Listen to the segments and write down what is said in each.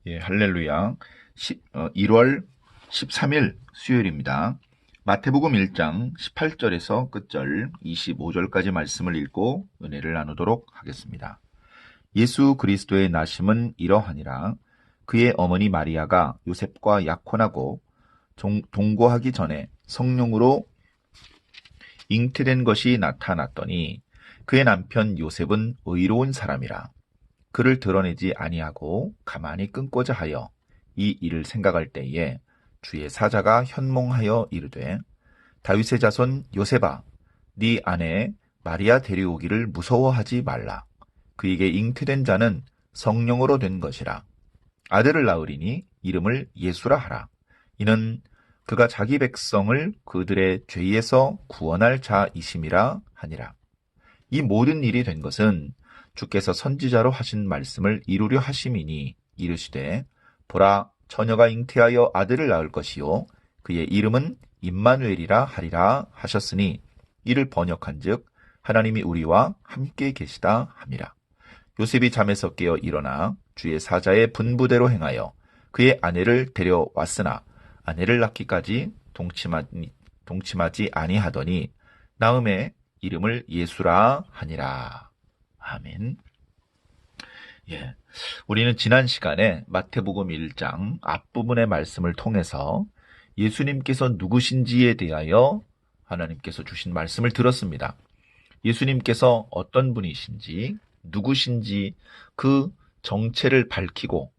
예, 할렐루야. 1월 13일 수요일입니다. 마태복음 1장 18절에서 끝절 25절까지 말씀을 읽고 은혜를 나누도록 하겠습니다. 예수 그리스도의 나심은 이러하니라. 그의 어머니 마리아가 요셉과 약혼하고 동거하기 전에 성령으로 잉태된 것이 나타났더니 그의 남편 요셉은 의로운 사람이라. 그를 드러내지 아니하고 가만히 끊고자 하여 이 일을 생각할 때에 주의 사자가 현몽하여 이르되 다윗의 자손 요셉아 네 아내 마리아 데려오기를 무서워하지 말라. 그에게 잉태된 자는 성령으로 된 것이라. 아들을 낳으리니 이름을 예수라 하라. 이는 그가 자기 백성을 그들의 죄에서 구원할 자이심이라 하니라. 이 모든 일이 된 것은 주께서 선지자로 하신 말씀을 이루려 하심이니 이르시되 보라 처녀가 잉태하여 아들을 낳을 것이요 그의 이름은 임마누엘이라 하리라 하셨으니 이를 번역한즉 하나님이 우리와 함께 계시다 함이라. 요셉이 잠에서 깨어 일어나 주의 사자의 분부대로 행하여 그의 아내를 데려왔으나 아내를 낳기까지 동침하지 아니하더니 나음에 이름을 예수라 하니라. 아멘. 예. 우리는 지난 시간에 마태복음 1장 앞부분의 말씀을 통해서 예수님께서 누구신지에 대하여 하나님께서 주신 말씀을 들었습니다. 예수님께서 어떤 분이신지, 누구신지 그 정체를 밝히고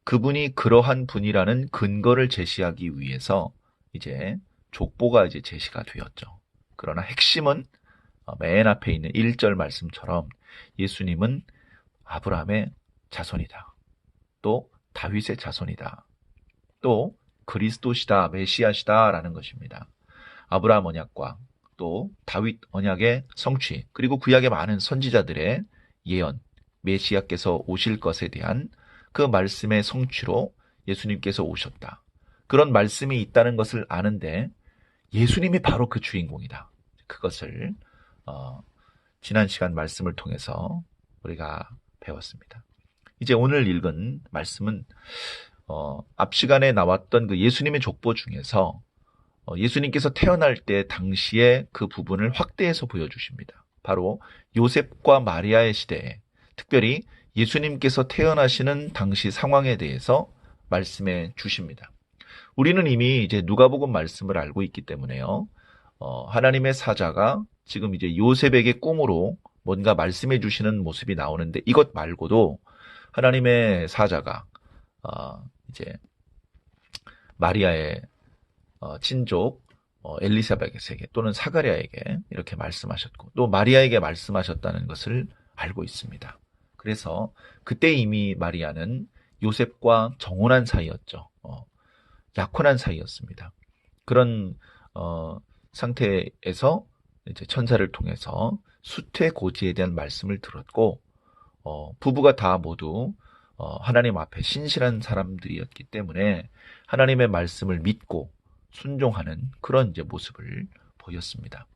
그분이 그러한 분이라는 근거를 제시하기 위해서 이제 족보가 제시가 되었죠. 그러나 핵심은 맨 앞에 있는 1절 말씀처럼 예수님은 아브라함의 자손이다. 또 다윗의 자손이다. 또 그리스도시다, 메시아시다 라는 것입니다. 아브라함 언약과 또 다윗 언약의 성취, 그리고 구약의 많은 선지자들의 예언, 메시아께서 오실 것에 대한 그 말씀의 성취로 예수님께서 오셨다. 그런 말씀이 있다는 것을 아는데 예수님이 바로 그 주인공이다. 그것을 지난 시간 말씀을 통해서 우리가 배웠습니다. 이제 오늘 읽은 말씀은 앞 시간에 나왔던 그 예수님의 족보 중에서 예수님께서 태어날 때 당시의 그 부분을 확대해서 보여주십니다. 바로 요셉과 마리아의 시대에 특별히 예수님께서 태어나시는 당시 상황에 대해서 말씀해 주십니다. 우리는 이미 이제 누가복음 말씀을 알고 있기 때문에요. 하나님의 사자가 지금 이제 요셉에게 꿈으로 뭔가 말씀해 주시는 모습이 나오는데 이것 말고도 하나님의 사자가 이제 마리아의 친족 엘리사벳에게 또는 사가랴에게 이렇게 말씀하셨고 또 마리아에게 말씀하셨다는 것을 알고 있습니다. 그래서 그때 이미 마리아는 요셉과 정혼한 사이였죠. 약혼한 사이였습니다. 그런 상태에서 이제 천사를 통해서 수태고지에 대한 말씀을 들었고 부부가 다 모두 하나님 앞에 신실한 사람들이었기 때문에 하나님의 말씀을 믿고 순종하는 그런 이제 모습을 보였습니다.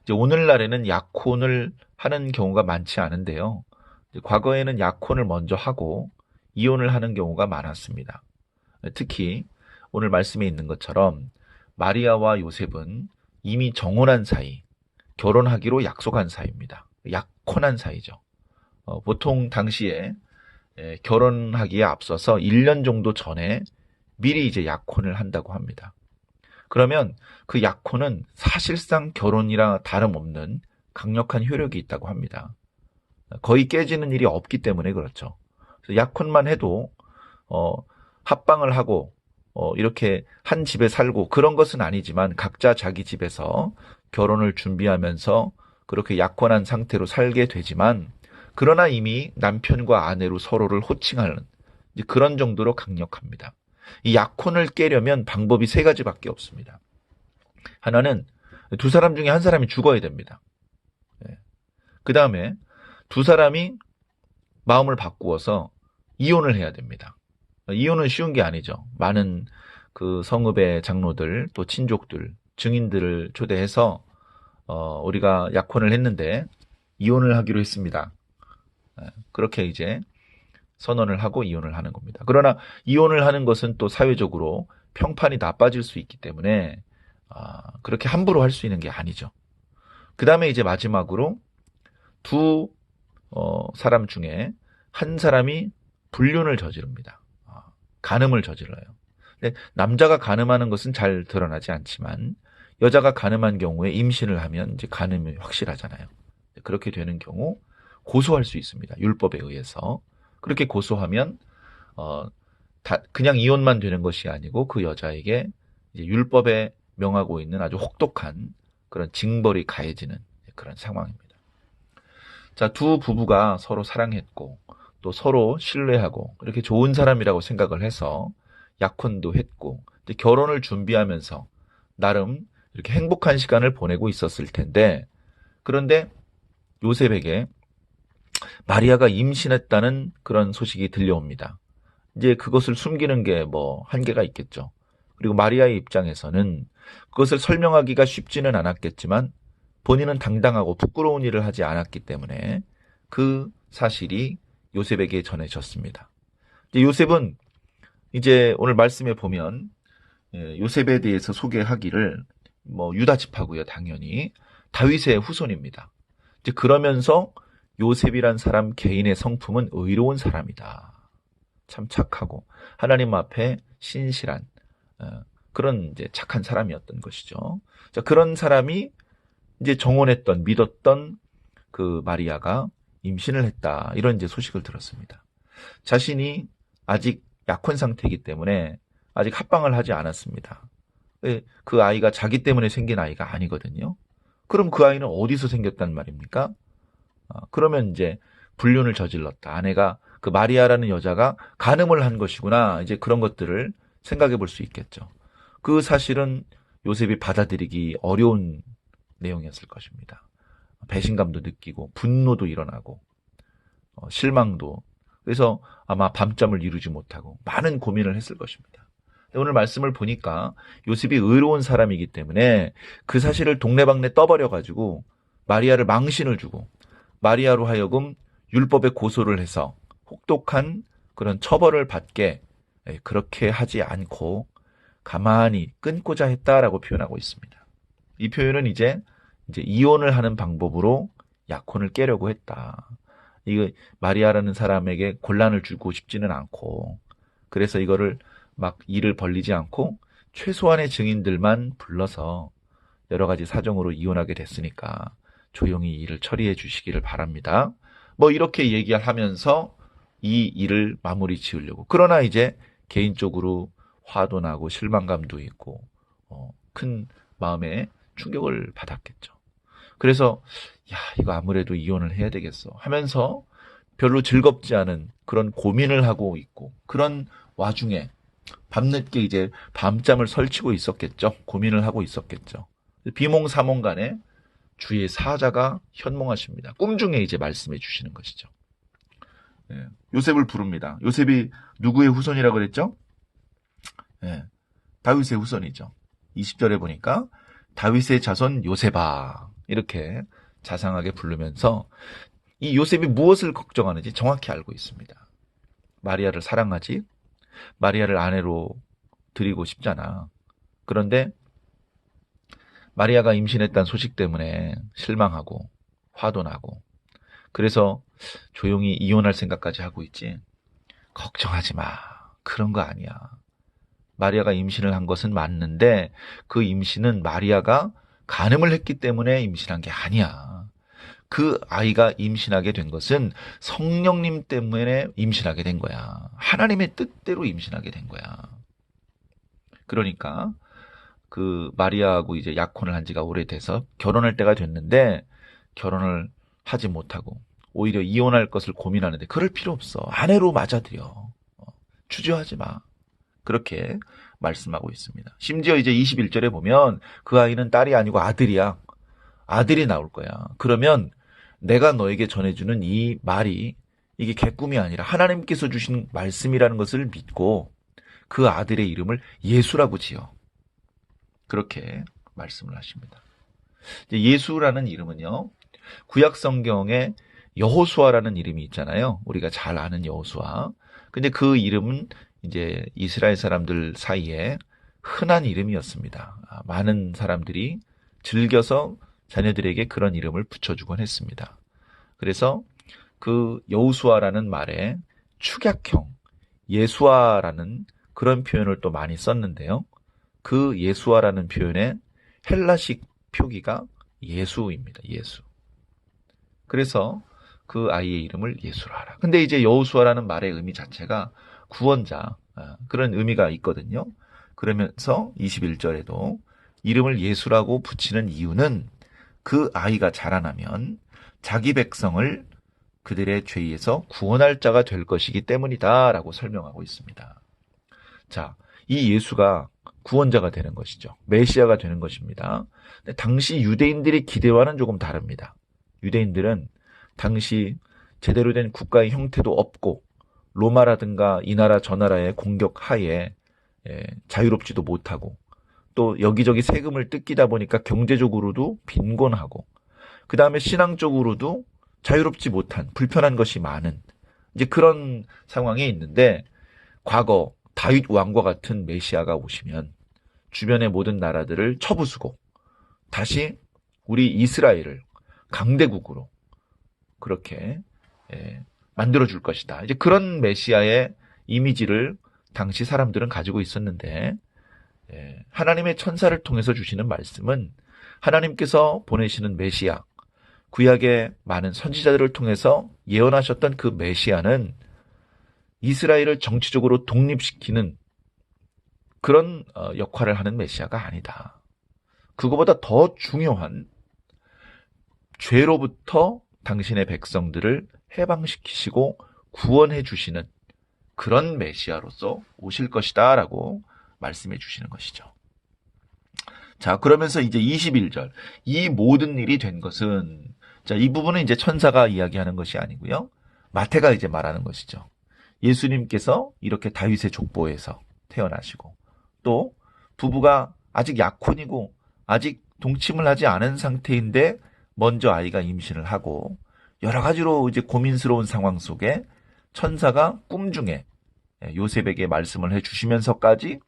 이제 오늘날에는 약혼을 하는 경우가 많지 않은데요. 과거에는 약혼을 먼저 하고 이혼을 하는 경우가 많았습니다. 특히 오늘 말씀에 있는 것처럼 마리아와 요셉은 이미 정혼한 사이, 결혼하기로 약속한 사이입니다. 약혼한 사이죠. 보통 당시에 결혼하기에 앞서서 1년 정도 전에 미리 이제 약혼을 한다고 합니다. 그러면 그 약혼은 사실상 결혼이랑 다름없는 강력한 효력이 있다고 합니다. 거의 깨지는 일이 없기 때문에 그렇죠. 그래서 약혼만 해도 합방을 하고 이렇게 한 집에 살고 그런 것은 아니지만 각자 자기 집에서 결혼을 준비하면서 그렇게 약혼한 상태로 살게 되지만 그러나 이미 남편과 아내로 서로를 호칭하는 그런 정도로 강력합니다. 이 약혼을 깨려면 방법이 세 가지밖에 없습니다. 하나는 두 사람 중에 한 사람이 죽어야 됩니다. 그 다음에 두 사람이 마음을 바꾸어서 이혼을 해야 됩니다. 이혼은 쉬운 게 아니죠. 많은 그 성읍의 장로들 또 친족들 증인들을 초대해서 우리가 약혼을 했는데 이혼을 하기로 했습니다. 그렇게 이제 선언을 하고 이혼을 하는 겁니다. 그러나 이혼을 하는 것은 또 사회적으로 평판이 나빠질 수 있기 때문에 그렇게 함부로 할 수 있는 게 아니죠. 그 다음에 이제 마지막으로 두 사람 중에 한 사람이 불륜을 저지릅니다. 간음을 저질러요. 근데 남자가 간음하는 것은 잘 드러나지 않지만 여자가 간음한 경우에 임신을 하면 이제 간음이 확실하잖아요. 그렇게 되는 경우 고소할 수 있습니다. 율법에 의해서. 그렇게 고소하면 그냥 이혼만 되는 것이 아니고 그 여자에게 이제 율법에 명하고 있는 아주 혹독한 그런 징벌이 가해지는 그런 상황입니다. 자, 두 부부가 서로 사랑했고 또 서로 신뢰하고 이렇게 좋은 사람이라고 생각을 해서 약혼도 했고 이제 결혼을 준비하면서 나름 이렇게 행복한 시간을 보내고 있었을 텐데 그런데 요셉에게 마리아가 임신했다는 그런 소식이 들려옵니다. 이제 그것을 숨기는 게 뭐 한계가 있겠죠. 그리고 마리아의 입장에서는 그것을 설명하기가 쉽지는 않았겠지만 본인은 당당하고 부끄러운 일을 하지 않았기 때문에 그 사실이 요셉에게 전해졌습니다. 요셉은 이제 오늘 말씀에 보면 요셉에 대해서 소개하기를 뭐 유다 지파고요, 당연히 다윗의 후손입니다. 이제 그러면서 요셉이란 사람 개인의 성품은 의로운 사람이다. 참 착하고 하나님 앞에 신실한 그런 이제 착한 사람이었던 것이죠. 자, 그런 사람이 이제 정원했던 믿었던 그 마리아가 임신을 했다. 이런 이제 소식을 들었습니다. 자신이 아직 약혼 상태이기 때문에 아직 합방을 하지 않았습니다. 그 아이가 자기 때문에 생긴 아이가 아니거든요. 그럼 그 아이는 어디서 생겼단 말입니까? 그러면 이제 불륜을 저질렀다. 아내가 그 마리아라는 여자가 간음을 한 것이구나. 이제 그런 것들을 생각해 볼 수 있겠죠. 그 사실은 요셉이 받아들이기 어려운 내용이었을 것입니다. 배신감도 느끼고 분노도 일어나고 실망도 그래서 아마 밤잠을 이루지 못하고 많은 고민을 했을 것입니다. 오늘 말씀을 보니까 요셉이 의로운 사람이기 때문에 그 사실을 동네방네 떠버려가지고 마리아를 망신을 주고 마리아로 하여금 율법에 고소를 해서 혹독한 그런 처벌을 받게 그렇게 하지 않고 가만히 끊고자 했다라고 표현하고 있습니다. 이 표현은 이제 이혼을 하는 방법으로 약혼을 깨려고 했다. 이거 마리아라는 사람에게 곤란을 주고 싶지는 않고 그래서 이거를 막 일을 벌리지 않고 최소한의 증인들만 불러서 여러 가지 사정으로 이혼하게 됐으니까 조용히 일을 처리해 주시기를 바랍니다. 뭐 이렇게 얘기하면서 이 일을 마무리 지으려고. 그러나 이제 개인적으로 화도 나고 실망감도 있고 큰 마음에 충격을 받았겠죠. 그래서 이거 아무래도 이혼을 해야 되겠어 하면서 별로 즐겁지 않은 그런 고민을 하고 있고 그런 와중에 밤늦게 이제 밤잠을 설치고 있었겠죠. 고민을 하고 있었겠죠. 비몽사몽간에 주의 사자가 현몽하십니다. 꿈 중에 이제 말씀해 주시는 것이죠. 요셉을 부릅니다. 요셉이 누구의 후손이라고 그랬죠? 다윗의 후손이죠. 20절에 보니까 다윗의 자손 요셉아 이렇게 자상하게 부르면서 이 요셉이 무엇을 걱정하는지 정확히 알고 있습니다. 마리아를 사랑하지? 마리아를 아내로 드리고 싶잖아. 그런데 마리아가 임신했다는 소식 때문에 실망하고 화도 나고 그래서 조용히 이혼할 생각까지 하고 있지. 걱정하지 마. 그런 거 아니야. 마리아가 임신을 한 것은 맞는데 그 임신은 마리아가 간음을 했기 때문에 임신한 게 아니야. 그 아이가 임신하게 된 것은 성령님 때문에 임신하게 된 거야. 하나님의 뜻대로 임신하게 된 거야. 그러니까 그 마리아하고 이제 약혼을 한 지가 오래돼서 결혼할 때가 됐는데 결혼을 하지 못하고 오히려 이혼할 것을 고민하는데 그럴 필요 없어. 아내로 맞아들여. 주저하지 마. 그렇게 말씀하고 있습니다. 심지어 이제 21절에 보면 그 아이는 딸이 아니고 아들이야. 아들이 나올 거야. 그러면 내가 너에게 전해주는 이 말이 이게 개꿈이 아니라 하나님께서 주신 말씀이라는 것을 믿고 그 아들의 이름을 예수라고 지어. 그렇게 말씀을 하십니다. 예수라는 이름은요. 구약 성경에 여호수아라는 이름이 있잖아요. 우리가 잘 아는 여호수아. 근데 그 이름은 이제 이스라엘 사람들 사이에 흔한 이름이었습니다. 많은 사람들이 즐겨서 자녀들에게 그런 이름을 붙여주곤 했습니다. 그래서 그 여호수아라는 말에 축약형, 예수아라는 그런 표현을 또 많이 썼는데요. 그 예수아라는 표현의 헬라식 표기가 예수입니다. 예수. 그래서 그 아이의 이름을 예수라 하라. 근데 이제 여호수아라는 말의 의미 자체가 구원자, 그런 의미가 있거든요. 그러면서 21절에도 이름을 예수라고 붙이는 이유는 그 아이가 자라나면 자기 백성을 그들의 죄에서 구원할 자가 될 것이기 때문이다 라고 설명하고 있습니다. 자, 이 예수가 구원자가 되는 것이죠. 메시아가 되는 것입니다. 근데 당시 유대인들의 기대와는 조금 다릅니다. 유대인들은 당시 제대로 된 국가의 형태도 없고 로마라든가 이 나라 저 나라의 공격 하에 자유롭지도 못하고 또 여기저기 세금을 뜯기다 보니까 경제적으로도 빈곤하고 그 다음에 신앙적으로도 자유롭지 못한 불편한 것이 많은 이제 그런 상황에 있는데 과거 다윗 왕과 같은 메시아가 오시면 주변의 모든 나라들을 쳐부수고 다시 우리 이스라엘을 강대국으로 그렇게 만들어줄 것이다. 이제 그런 메시아의 이미지를 당시 사람들은 가지고 있었는데 하나님의 천사를 통해서 주시는 말씀은 하나님께서 보내시는 메시아, 구약의 많은 선지자들을 통해서 예언하셨던 그 메시아는 이스라엘을 정치적으로 독립시키는 그런 역할을 하는 메시아가 아니다. 그거보다 더 중요한 죄로부터 당신의 백성들을 해방시키시고 구원해 주시는 그런 메시아로서 오실 것이다 라고 말씀해 주시는 것이죠. 자, 그러면서 이제 21절. 이 모든 일이 된 것은, 자, 이 부분은 이제 천사가 이야기하는 것이 아니고요. 마태가 이제 말하는 것이죠. 예수님께서 이렇게 다윗의 족보에서 태어나시고, 또 부부가 아직 약혼이고, 아직 동침을 하지 않은 상태인데, 먼저 아이가 임신을 하고, 여러 가지로 이제 고민스러운 상황 속에 천사가 꿈 중에 요셉에게 말씀을 해주시면서까지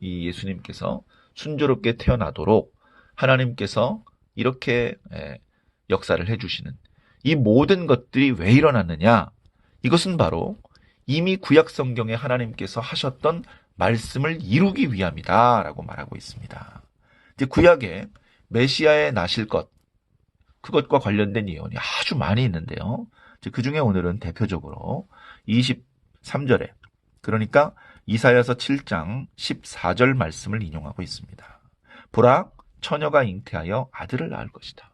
이 예수님께서 순조롭게 태어나도록 하나님께서 이렇게 역사를 해주시는 이 모든 것들이 왜 일어났느냐? 이것은 바로 이미 구약 성경에 하나님께서 하셨던 말씀을 이루기 위함이다 라고 말하고 있습니다. 이제 구약에 메시아의 나실 것, 그것과 관련된 예언이 아주 많이 있는데요. 그 중에 오늘은 대표적으로 23절에 그러니까 이사야서 7장 14절 말씀을 인용하고 있습니다. 보라, 처녀가 잉태하여 아들을 낳을 것이다.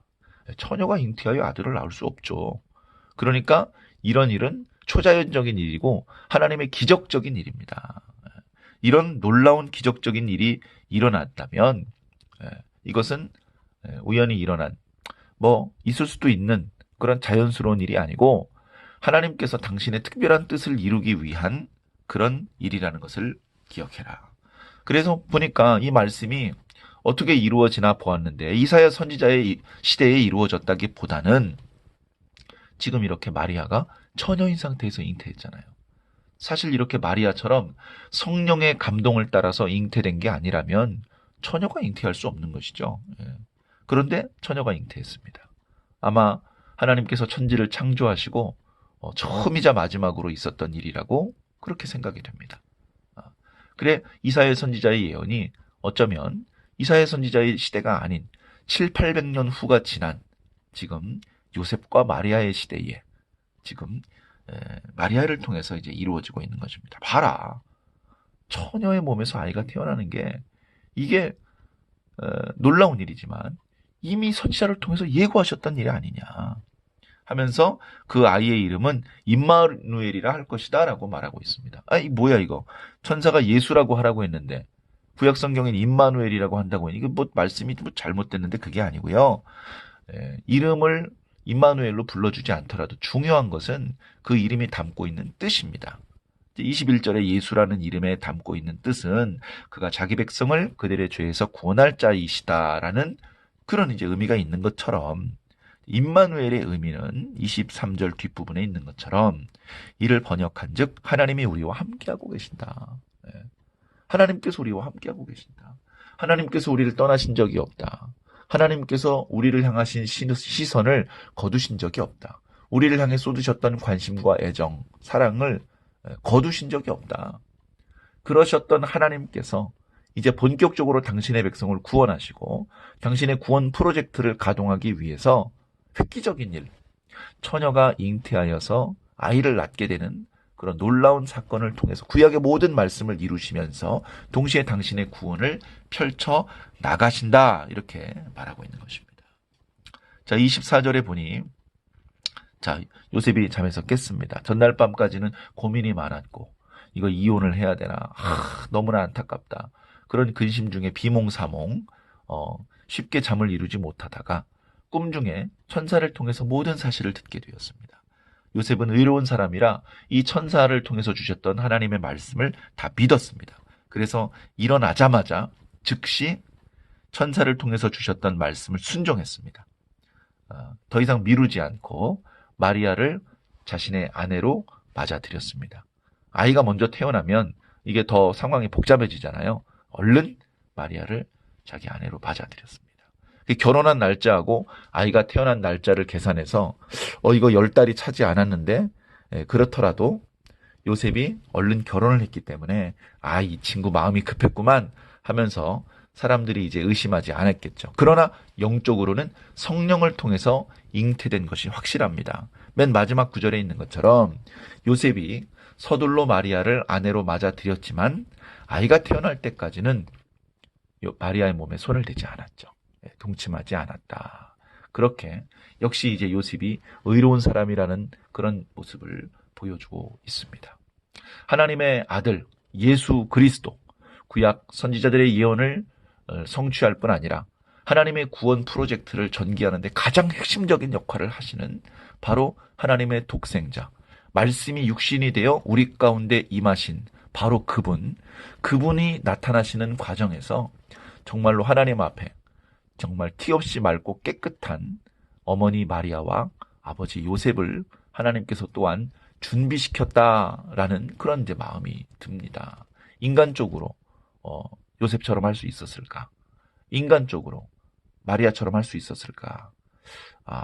처녀가 잉태하여 아들을 낳을 수 없죠. 그러니까 이런 일은 초자연적인 일이고 하나님의 기적적인 일입니다. 이런 놀라운 기적적인 일이 일어났다면 이것은 우연히 일어난 있을 수도 있는 그런 자연스러운 일이 아니고 하나님께서 당신의 특별한 뜻을 이루기 위한 그런 일이라는 것을 기억해라. 그래서 보니까 이 말씀이 어떻게 이루어지나 보았는데 이사야 선지자의 시대에 이루어졌다기보다는 지금 이렇게 마리아가 처녀인 상태에서 잉태했잖아요. 사실 이렇게 마리아처럼 성령의 감동을 따라서 잉태된 게 아니라면 처녀가 잉태할 수 없는 것이죠. 그런데 처녀가 잉태했습니다. 아마 하나님께서 천지를 창조하시고 처음이자 마지막으로 있었던 일이라고 그렇게 생각이 됩니다. 그래 이사야 선지자의 예언이 어쩌면 이사야 선지자의 시대가 아닌 7, 800년 후가 지난 지금 요셉과 마리아의 시대에 지금 마리아를 통해서 이제 이루어지고 있는 것입니다. 봐라. 처녀의 몸에서 아이가 태어나는 게 이게 놀라운 일이지만 이미 선지자를 통해서 예고하셨던 일이 아니냐 하면서 그 아이의 이름은 임마누엘이라 할 것이다 라고 말하고 있습니다. 이 뭐야 이거. 천사가 예수라고 하라고 했는데 구약 성경엔 임마누엘이라고 한다고 했는데 이거 말씀이 잘못됐는데 그게 아니고요. 이름을 임마누엘로 불러주지 않더라도 중요한 것은 그 이름이 담고 있는 뜻입니다. 21절에 예수라는 이름에 담고 있는 뜻은 그가 자기 백성을 그들의 죄에서 구원할 자이시다라는 그런 이제 의미가 있는 것처럼 임마누엘의 의미는 23절 뒷부분에 있는 것처럼 이를 번역한즉 하나님이 우리와 함께하고 계신다. 네. 하나님께서 우리와 함께하고 계신다. 하나님께서 우리를 떠나신 적이 없다. 하나님께서 우리를 향하신 시선을 거두신 적이 없다. 우리를 향해 쏟으셨던 관심과 애정, 사랑을 거두신 적이 없다. 그러셨던 하나님께서 이제 본격적으로 당신의 백성을 구원하시고 당신의 구원 프로젝트를 가동하기 위해서 획기적인 일, 처녀가 잉태하여서 아이를 낳게 되는 그런 놀라운 사건을 통해서 구약의 모든 말씀을 이루시면서 동시에 당신의 구원을 펼쳐 나가신다. 이렇게 말하고 있는 것입니다. 자, 24절에 보니 자, 요셉이 잠에서 깼습니다. 전날 밤까지는 고민이 많았고 이거 이혼을 해야 되나? 너무나 안타깝다. 그런 근심 중에 비몽사몽 쉽게 잠을 이루지 못하다가 꿈 중에 천사를 통해서 모든 사실을 듣게 되었습니다. 요셉은 의로운 사람이라 이 천사를 통해서 주셨던 하나님의 말씀을 다 믿었습니다. 그래서 일어나자마자 즉시 천사를 통해서 주셨던 말씀을 순종했습니다. 더 이상 미루지 않고 마리아를 자신의 아내로 맞아들였습니다. 아이가 먼저 태어나면 이게 더 상황이 복잡해지잖아요. 얼른 마리아를 자기 아내로 맞아들였습니다. 결혼한 날짜하고 아이가 태어난 날짜를 계산해서 이거 10달이 차지 않았는데 그렇더라도 요셉이 얼른 결혼을 했기 때문에 이 친구 마음이 급했구만 하면서 사람들이 이제 의심하지 않았겠죠. 그러나 영적으로는 성령을 통해서 잉태된 것이 확실합니다. 맨 마지막 구절에 있는 것처럼 요셉이 서둘러 마리아를 아내로 맞아들였지만 아이가 태어날 때까지는 마리아의 몸에 손을 대지 않았죠. 동침하지 않았다. 그렇게 역시 이제 요셉이 의로운 사람이라는 그런 모습을 보여주고 있습니다. 하나님의 아들 예수 그리스도, 구약 선지자들의 예언을 성취할 뿐 아니라 하나님의 구원 프로젝트를 전개하는 데 가장 핵심적인 역할을 하시는 바로 하나님의 독생자, 말씀이 육신이 되어 우리 가운데 임하신 바로 그분이 나타나시는 과정에서 정말로 하나님 앞에 정말 티 없이 맑고 깨끗한 어머니 마리아와 아버지 요셉을 하나님께서 또한 준비시켰다라는 그런 이제 마음이 듭니다. 인간적으로 요셉처럼 할 수 있었을까? 인간적으로 마리아처럼 할 수 있었을까?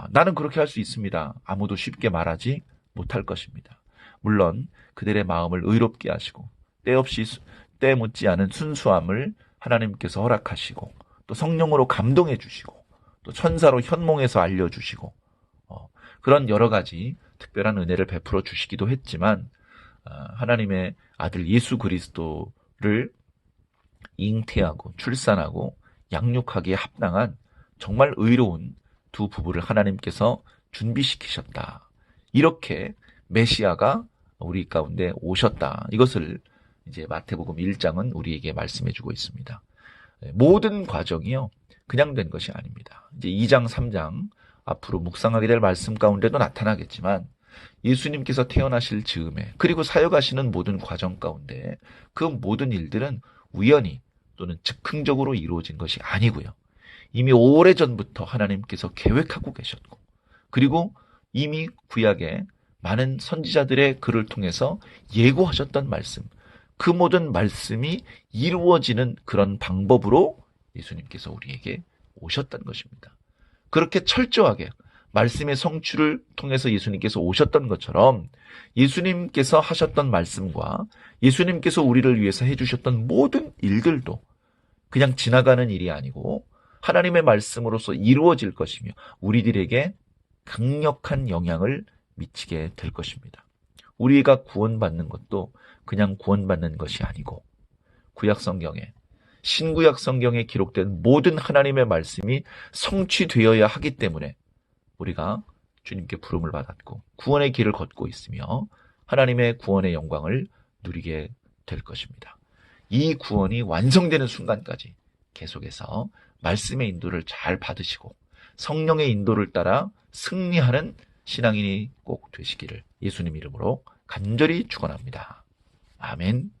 나는 그렇게 할 수 있습니다. 아무도 쉽게 말하지 못할 것입니다. 물론 그들의 마음을 의롭게 하시고 때 묻지 않은 순수함을 하나님께서 허락하시고 또 성령으로 감동해 주시고 또 천사로 현몽해서 알려주시고 그런 여러 가지 특별한 은혜를 베풀어 주시기도 했지만 하나님의 아들 예수 그리스도를 잉태하고 출산하고 양육하기에 합당한 정말 의로운 두 부부를 하나님께서 준비시키셨다. 이렇게 메시아가 우리 가운데 오셨다. 이것을 이제 마태복음 1장은 우리에게 말씀해주고 있습니다. 모든 과정이요 그냥 된 것이 아닙니다. 이제 2장, 3장 앞으로 묵상하게 될 말씀 가운데도 나타나겠지만 예수님께서 태어나실 즈음에 그리고 사역하시는 모든 과정 가운데 그 모든 일들은 우연히 또는 즉흥적으로 이루어진 것이 아니고요. 이미 오래전부터 하나님께서 계획하고 계셨고 그리고 이미 구약에 많은 선지자들의 글을 통해서 예고하셨던 말씀, 그 모든 말씀이 이루어지는 그런 방법으로 예수님께서 우리에게 오셨던 것입니다. 그렇게 철저하게 말씀의 성취를 통해서 예수님께서 오셨던 것처럼 예수님께서 하셨던 말씀과 예수님께서 우리를 위해서 해주셨던 모든 일들도 그냥 지나가는 일이 아니고 하나님의 말씀으로서 이루어질 것이며 우리들에게 강력한 영향을 미치게 될 것입니다. 우리가 구원받는 것도 그냥 구원받는 것이 아니고 구약 성경에 신구약 성경에 기록된 모든 하나님의 말씀이 성취되어야 하기 때문에 우리가 주님께 부름을 받았고 구원의 길을 걷고 있으며 하나님의 구원의 영광을 누리게 될 것입니다. 이 구원이 완성되는 순간까지 계속해서 말씀의 인도를 잘 받으시고 성령의 인도를 따라 승리하는 신앙인이 꼭 되시기를 예수님 이름으로 간절히 축원합니다. 아멘.